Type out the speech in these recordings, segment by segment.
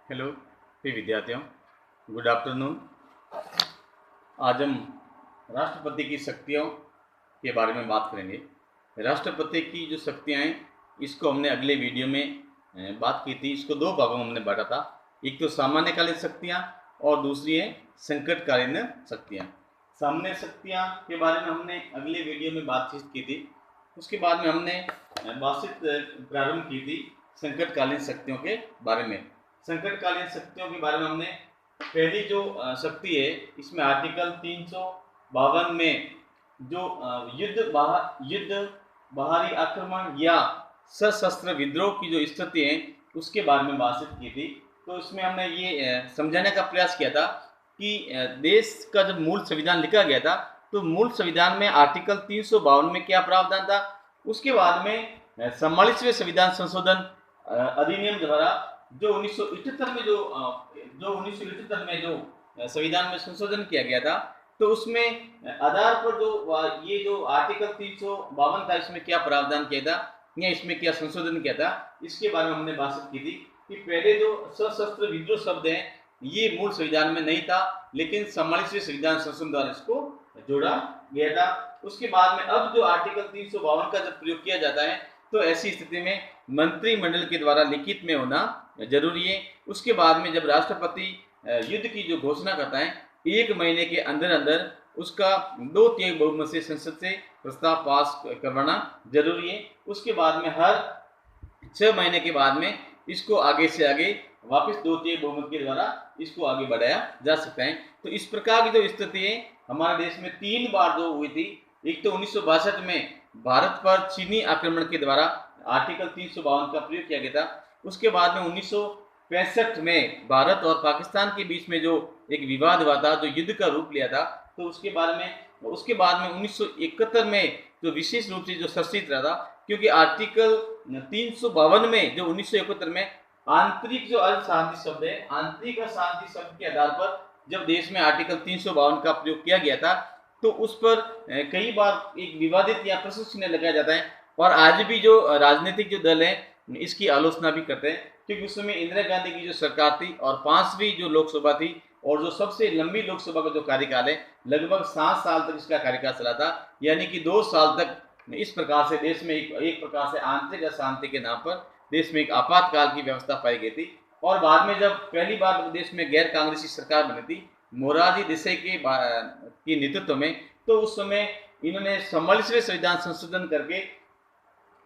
Hello प्रिय विद्यार्थियों, good afternoon. आज हम राष्ट्रपति की शक्तियों के बारे में बात करेंगे। राष्ट्रपति की जो शक्तियाँ हैं, इसको हमने अगले वीडियो में बात की थी। इसको दो भागों में हमने बांटा था। एक तो सामान्यकालीन शक्तियाँ और दूसरी है संकटकालीन शक्तियाँ। सामान्य शक्तियाँ के बारे में हमने अगले वीडियो में बातचीत की थी। उसके बाद में हमने बातचीत प्रारंभ की थी संकटकालीन शक्तियों के बारे में। संकटकालीन शक्तियों के बारे में हमने पहली जो शक्ति है, इसमें आर्टिकल 352 में जो युद्ध बाहरी आक्रमण या सशस्त्र विद्रोह की जो स्थिति है, उसके बारे में बातचीत की थी। तो इसमें हमने ये समझाने का प्रयास किया था कि देश का जब मूल संविधान लिखा गया था, तो मूल संविधान में आर्टिकल 352 में क्या प्रावधान था। उसके बाद में 44वें संविधान संशोधन अधिनियम द्वारा जो 1978 में जो संविधान में संशोधन किया गया था, तो उसमें आधार पर जो ये जो आर्टिकल 352 था, इसमें क्या प्रावधान किया था या इसमें क्या संशोधन किया था, इसके बारे में हमने बात की थी कि पहले जो सशस्त्र विद्रोह शब्द है, ये मूल संविधान में नहीं था, लेकिन 44वें संविधान संशोधन द्वारा इसको जोड़ा गया था। उसके बाद में अब जो आर्टिकल 352 का जब प्रयोग किया जाता है, तो ऐसी स्थिति में मंत्रिमंडल के द्वारा लिखित में होना जरूरी है। उसके बाद में जब राष्ट्रपति युद्ध की जो घोषणा करता है, 1 महीने के अंदर अंदर उसका 2/3 बहुमत से संसद से प्रस्ताव पास करवाना जरूरी है। उसके बाद में हर 6 महीने के बाद में इसको आगे से आगे वापस 2/3 बहुमत के द्वारा इसको आगे बढ़ाया जा सकता है। तो इस प्रकार की जो स्थिति है, हमारे देश में 3 बार जो हुई थी। एक तो 1962 में भारत पर चीनी आक्रमण के द्वारा आर्टिकल 352 का प्रयोग किया गया था। उसके बाद में 1965 में भारत और पाकिस्तान के बीच में जो एक विवाद हुआ था, जो युद्ध का रूप लिया था, तो उसके बाद में 1971 में जो विशेष रूप से जो चर्चित रहा था, क्योंकि आर्टिकल 352 में जो 1971 में आंतरिक जो अशांति शब्द है, आंतरिक अशांति शब्द के आधार पर जब देश में आर्टिकल 352 का प्रयोग किया गया था, तो उस पर कई बार एक विवादित या प्रशंसनीय चिन्ह लगाया जाता है। और आज भी जो राजनीतिक जो दल है, इसकी आलोचना भी करते हैं, क्योंकि उस समय इंदिरा गांधी की जो सरकार थी और 5वीं जो लोकसभा थी, और जो सबसे लंबी लोकसभा का जो कार्यकाल है, लगभग 7 साल तक इसका कार्यकाल चला था। यानी कि 2 साल तक इस प्रकार से देश में एक प्रकार से आंतरिक अशांति के नाम पर देश में एक आपातकाल की व्यवस्था पाई गई थी। और बाद में जब पहली बार देश में गैर कांग्रेसी सरकार बनी थी मोरारजी देसाई के नेतृत्व में, तो उस समय इन्होंने 44वें संविधान संशोधन करके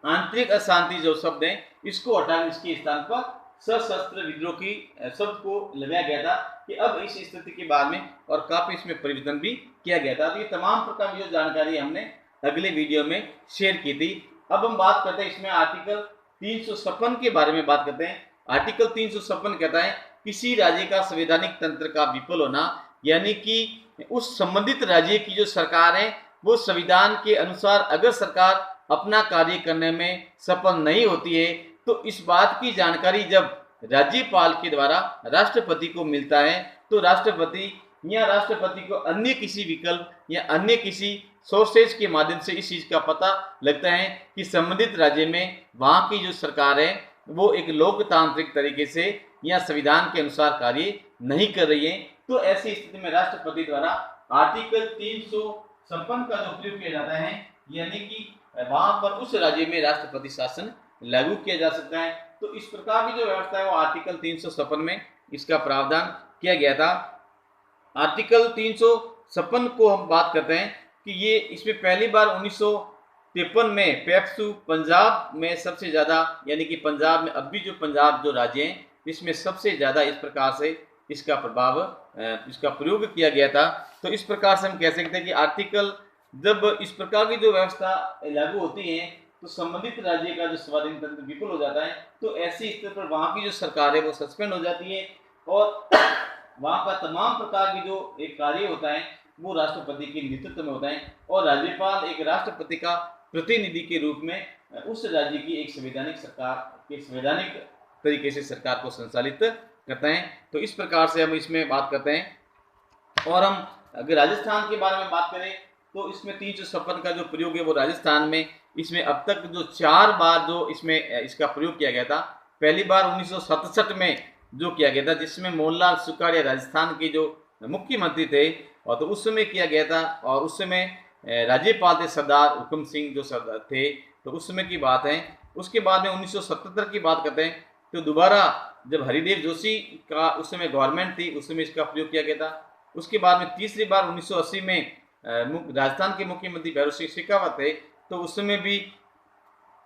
आंतरिक अशांति जो शब्द है, इसको हटाकर इसके स्थान पर सशस्त्र विद्रोह की शब्द को लगाया गया था कि अब इस स्थिति के बाद में और काफी इसमें परिवर्तन भी किया गया था। तो ये तमाम प्रकार की जो जानकारी हमने अगले वीडियो में शेयर की थी। अब हम बात करते हैं इसमें आर्टिकल 356 के बारे में बात करते हैं। आर्टिकल 356 कहता है किसी राज्य का संवैधानिक तंत्र का विफल होना, यानी कि उस संबंधित राज्य की जो सरकार है, वो संविधान के अनुसार अगर सरकार अपना कार्य करने में सफल नहीं होती है, तो इस बात की जानकारी जब राज्यपाल के द्वारा राष्ट्रपति को मिलता है, तो राष्ट्रपति को अन्य किसी विकल्प या अन्य किसी सोर्सेज के माध्यम से इस चीज का पता लगता है कि संबंधित राज्य में वहां की जो सरकार है, वो एक लोकतांत्रिक तरीके से या संविधान के अनुसार कार्य नहीं कर रही है। तो ऐसी स्थिति में राष्ट्रपति द्वारा आर्टिकल 356 का जो प्रयोग किया जाता है, यानी कि वहां पर उस राज्य में राष्ट्रपति शासन लागू किया जा सकता है। तो इस प्रकार की जो व्यवस्था है, वो आर्टिकल 356 में इसका प्रावधान किया गया था। आर्टिकल 356 को हम बात करते हैं कि ये इसमें पहली बार 1953 में पेप्सू पंजाब में सबसे ज्यादा, यानी कि पंजाब में अब भी जो पंजाब जो राज्य है, इसमें सबसे ज्यादा इस प्रकार से इसका प्रभाव इसका प्रयोग किया गया था। तो इस प्रकार से हम कह सकते हैं कि आर्टिकल जब इस प्रकार की जो व्यवस्था लागू होती है, तो संबंधित राज्य का जो संवैधानिक तंत्र विफल हो जाता है। तो ऐसी स्थिति पर वहां की जो सरकार है वो सस्पेंड हो जाती है, और वहां का तमाम प्रकार की जो एक कार्य होता है, वो राष्ट्रपति के नेतृत्व में होता है, और राज्यपाल एक राष्ट्रपति का प्रतिनिधि के रूप में उस राज्य की एक संवैधानिक तरीके से सरकार को संचालित करता है। तो इस प्रकार से हम इसमें बात करते हैं। और हम अगर राजस्थान के बारे में बात करें, तो इसमें 356 का जो प्रयोग है वो राजस्थान में इसमें अब तक जो 4 बार जो इसमें इसका प्रयोग किया गया था। पहली बार 1967 में जो किया गया था, जिसमें मोहनलाल सुखाड़िया राजस्थान के जो मुख्यमंत्री थे, और तो उस समय किया गया था। और उस समय राज्यपाल थे सरदार हुकुम सिंह जो सरदार थे, तो उस समय की बात है। उसके बाद में 1977 की बात करते हैं, तो दोबारा जब हरिदेव जोशी का उस समय गवर्नमेंट थी, उस समय इसका प्रयोग किया गया था। उसके बाद में तीसरी बार 1980 में राजस्थान के मुख्यमंत्री भैरव सिंह शेखावत थे, तो उस समय भी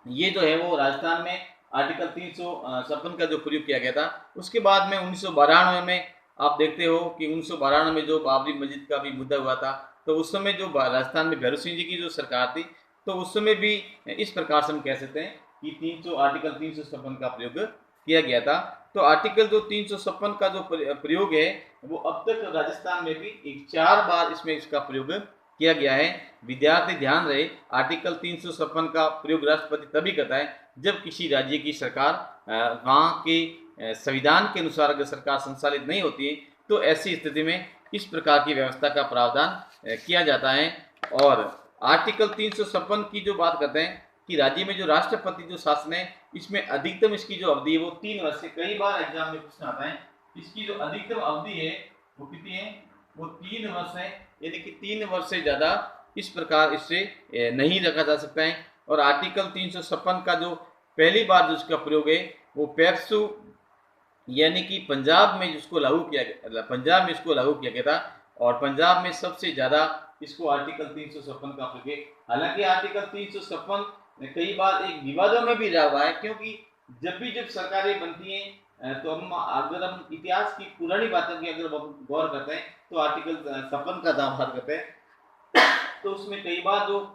ये जो है वो राजस्थान में आर्टिकल 356 का जो प्रयोग किया गया था। उसके बाद में 1992 में आप देखते हो कि 1992 में जो बाबरी मस्जिद का भी मुद्दा हुआ था, तो उस समय जो राजस्थान में भैरव सिंह जी की जो सरकार थी, तो उस समय भी इस प्रकार से हम कह सकते हैं कि आर्टिकल 356 का प्रयोग किया गया था। तो आर्टिकल जो 356 का जो प्रयोग है, वो अब तक राजस्थान में भी 4 बार इसमें इसका प्रयोग किया गया है। विद्यार्थी ध्यान रहे, आर्टिकल 356 का प्रयोग राष्ट्रपति तभी करता है जब किसी राज्य की सरकार वहाँ के संविधान के अनुसार अगर सरकार संचालित नहीं होती है, तो ऐसी स्थिति में इस प्रकार की व्यवस्था का प्रावधान किया जाता है। और आर्टिकल 356 की जो बात करते हैं कि राज्य में जो राष्ट्रपति जो शासन है, इसमें अधिकतम इसकी जो अवधि है वो 3 वर्ष है। कई बार एग्जाम में प्रश्न आता है, इसकी जो अधिकतम अवधि है वो कितनी है, वो 3 वर्ष है। यानी कि 3 वर्ष से ज्यादा इस प्रकार इससे नहीं रखा जा सकता है। और आर्टिकल 356 का जो पहली बार जिसका प्रयोग है वो पेप्सू यानी कि पंजाब में जिसको लागू किया गया, पंजाब में इसको लागू किया गया था, और पंजाब में सबसे ज्यादा इसको आर्टिकल 356 का प्रयोग है। हालांकि आर्टिकल 356 कई बार एक विवादों में भी रहा हुआ है, क्योंकि जब सरकारें बनती हैं तो अगर हम इतिहास की पुरानी बातों की अगर गौर करते हैं, तो आर्टिकल 56 का दावा करते हैं, तो उसमें कई बार जो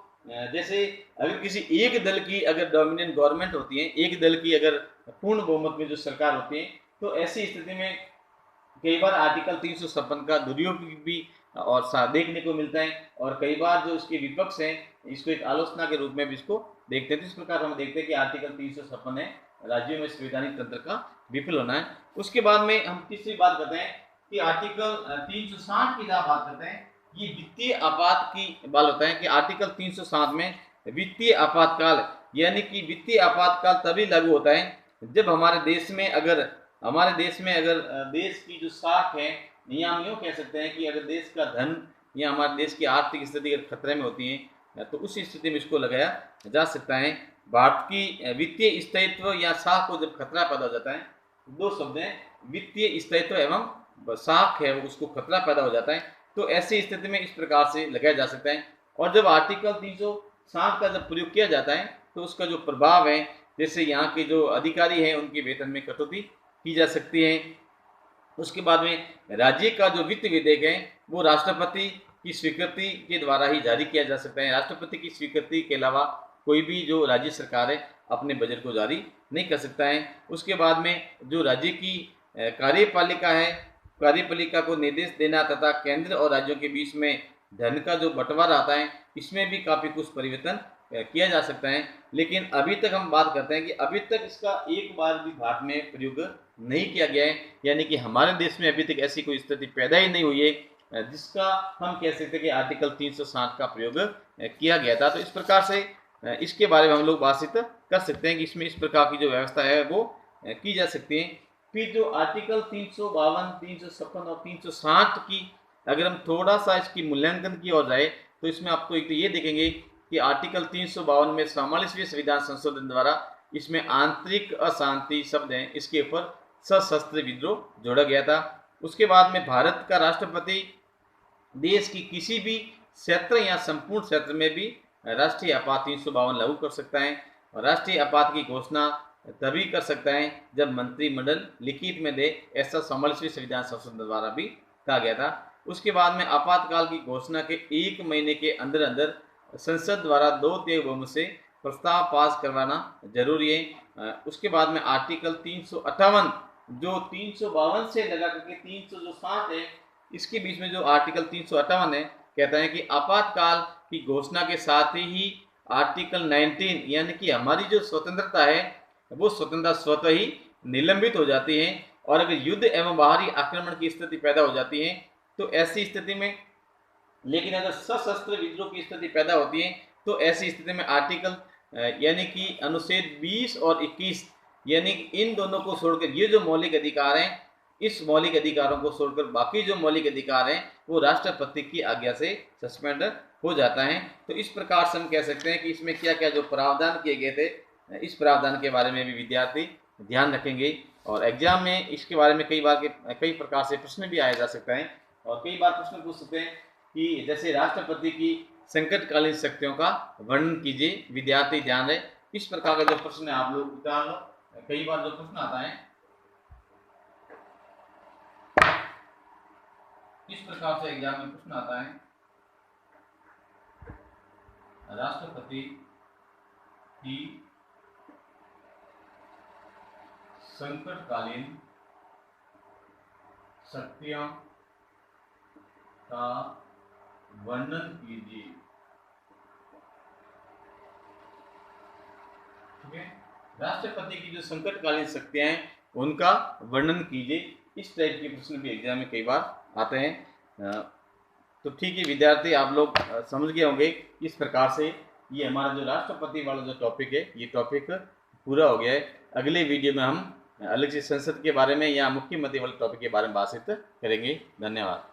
जैसे अगर किसी एक दल की अगर डोमिनेंट गवर्नमेंट होती है, एक दल की अगर पूर्ण बहुमत में जो सरकार होती है, तो ऐसी स्थिति में कई बार आर्टिकल 356 का दुरुपयोग भी और देखने को मिलता है। और कई बार जो इसके विपक्ष हैं इसको एक आलोचना के रूप में भी इसको देखते हैं। तो इस प्रकार हम देखते हैं कि आर्टिकल 356 है राज्यों में संवैधानिक तंत्र का विफल होना है। उसके बाद में हम तीसरी बात करते हैं कि आर्टिकल 360 की जहाँ बात करते हैं, ये वित्तीय आपात की बात होता है कि आर्टिकल 360 में वित्तीय आपातकाल, यानी कि वित्तीय आपातकाल तभी लागू होता है जब हमारे देश में अगर देश की जो साख है, या हम यूँ कह सकते हैं कि अगर देश का धन या हमारे देश की आर्थिक स्थिति अगर खतरे में होती है, तो उस स्थिति में इसको लगाया जा सकता है। भारत की वित्तीय स्थायित्व या साख को जब खतरा पैदा हो जाता है, दो शब्द हैं, वित्तीय स्थायित्व एवं साख है उसको खतरा पैदा हो जाता है, तो ऐसी स्थिति में इस प्रकार से लगाया जा सकता है। और जब आर्टिकल 360 का जब प्रयोग किया जाता है, तो उसका जो प्रभाव है, जैसे यहाँ के जो अधिकारी हैं उनके वेतन में कटौती की जा सकती है। उसके बाद में राज्य का जो वित्त विधेयक है वो राष्ट्रपति की स्वीकृति के द्वारा ही जारी किया जा सकता है। राष्ट्रपति की स्वीकृति के अलावा कोई भी जो राज्य सरकार है अपने बजट को जारी नहीं कर सकता है। उसके बाद में जो राज्य की कार्यपालिका है, कार्यपालिका को निर्देश देना तथा केंद्र और राज्यों के बीच में धन का जो बंटवारा आता है, इसमें भी काफ़ी कुछ परिवर्तन किया जा सकता है। लेकिन अभी तक हम बात करते हैं कि अभी तक इसका एक बार भी भारत में प्रयोग नहीं किया गया है, यानी कि हमारे देश में अभी तक ऐसी कोई स्थिति पैदा ही नहीं हुई है जिसका हम कह सकते हैं कि आर्टिकल 360 का प्रयोग किया गया था। तो इस प्रकार से इसके बारे में हम लोग बातचीत कर सकते हैं कि इसमें इस प्रकार की जो व्यवस्था है वो की जा सकती है। फिर जो आर्टिकल 352, 356 और 360 की अगर हम थोड़ा सा इसकी मूल्यांकन की ओर जाए, तो इसमें आपको एक तो ये देखेंगे कि आर्टिकल 352 में 44वें संविधान संशोधन द्वारा इसमें आंतरिक अशांति शब्द है, इसके ऊपर सशस्त्र विद्रोह जोड़ा गया था। उसके बाद में भारत का राष्ट्रपति देश की किसी भी क्षेत्र या संपूर्ण क्षेत्र में भी राष्ट्रीय आपात 352 लागू कर सकता है। और राष्ट्रीय आपात की घोषणा तभी कर सकता है जब मंत्रिमंडल लिखित में दे, ऐसा 44वें संविधान संशोधन द्वारा भी कहा गया था। उसके बाद में आपातकाल की घोषणा के 1 महीने के अंदर अंदर संसद द्वारा 2/3 बहुमत से प्रस्ताव पास करवाना जरूरी है। उसके बाद में आर्टिकल 358 जो 352 से लगा करके 360 है, इसके बीच में जो आर्टिकल 358 है कहता है कि आपातकाल की घोषणा के साथ ही आर्टिकल 19 यानी कि हमारी जो स्वतंत्रता है वो स्वतंत्रता स्वतः ही निलंबित हो जाती है। और अगर युद्ध एवं बाहरी आक्रमण की स्थिति पैदा हो जाती है, तो ऐसी स्थिति में, लेकिन अगर सशस्त्र विद्रोह की स्थिति पैदा होती है, तो ऐसी स्थिति में आर्टिकल यानी कि अनुच्छेद 20 और 21 यानी इन दोनों को छोड़कर ये जो मौलिक अधिकार हैं, इस मौलिक अधिकारों को छोड़कर बाकी जो मौलिक अधिकार हैं वो राष्ट्रपति की आज्ञा से सस्पेंड हो जाता है। तो इस प्रकार से हम कह सकते हैं कि इसमें क्या क्या जो प्रावधान किए गए थे, इस प्रावधान के बारे में भी विद्यार्थी ध्यान रखेंगे। और एग्जाम में इसके बारे में कई प्रकार से प्रश्न भी आया जा सकता है, और कई बार प्रश्न पूछ सकते हैं कि जैसे राष्ट्रपति की संकटकालीन शक्तियों का वर्णन कीजिए, विद्यार्थी ध्यान रहे। इस प्रकार का जो प्रश्न है आप लोग उतार लो। कई बार जो प्रश्न आता है इस प्रकार से एग्जाम में प्रश्न आता है, राष्ट्रपति की संकटकालीन शक्तियों का वर्णन कीजिए। ठीक है, राष्ट्रपति की जो संकटकालीन शक्तियां हैं उनका वर्णन कीजिए। इस टाइप के प्रश्न भी एग्जाम में कई बार आते हैं। तो ठीक है विद्यार्थी, आप लोग समझ गए होंगे। इस प्रकार से ये हमारा जो राष्ट्रपति वाला जो टॉपिक है ये टॉपिक पूरा हो गया है। अगले वीडियो में हम अलग से संसद के बारे में या मुख्यमंत्री वाले टॉपिक के बारे में बातचीत करेंगे। धन्यवाद।